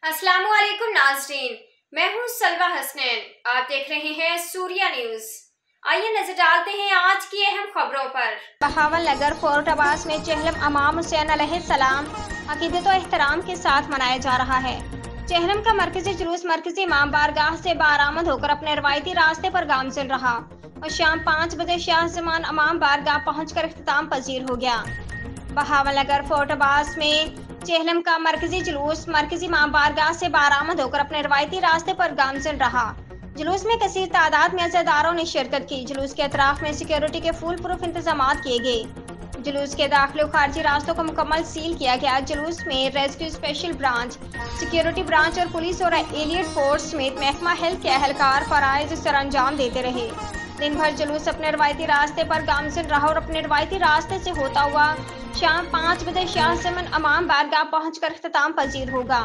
अस्सलामुअलैकुम नाज़रीन, मैं हूँ सलवा हसनैन। आप देख रहे हैं सूर्या न्यूज। आइए नजर डालते हैं आज की अहम खबरों पर। बहावल नगर फोर्ट अब्बास में चेहलम इमाम हुसैन अलैहिस्सलाम अकीदत व एहतराम के साथ मनाया जा रहा है। चेहलम का मरकजी जुलूस मरकजी इमाम बारगाह से बारामद होकर अपने रवायती रास्ते पर गामजिल रहा और शाम 5 बजे शाह जमान इमाम बारगाह पहुंचकर इख्तिताम पजीर हो गया। बहावल नगर फोर्ट अब्बास में चेहलम का मरकजी जुलूस मरकजी इमाम बारगाह से बारामद होकर अपने रवायती रास्ते पर गामजिल रहा। जुलूस में कसीर तादाद में अज़ादारों ने शिरकत की। जुलूस के अतराफ में सिक्योरिटी के फुल प्रूफ इंतजाम किए गए। जुलूस के दाखिले और खारजी रास्तों को मुकम्मल सील किया गया। जुलूस में rescue special branch, security branch और पुलिस और एलियट फोर्स समेत महकमा हेल्थ के अहलकार फराइज सर अंजाम देते रहे। दिन भर जुलूस अपने रवायती रास्ते पर गामजिल रहा और अपने रवायती रास्ते से होता हुआ शाम 5 बजे शाह जमान इमाम बारगाह पहुंचकर इख्तिताम पजीर होगा।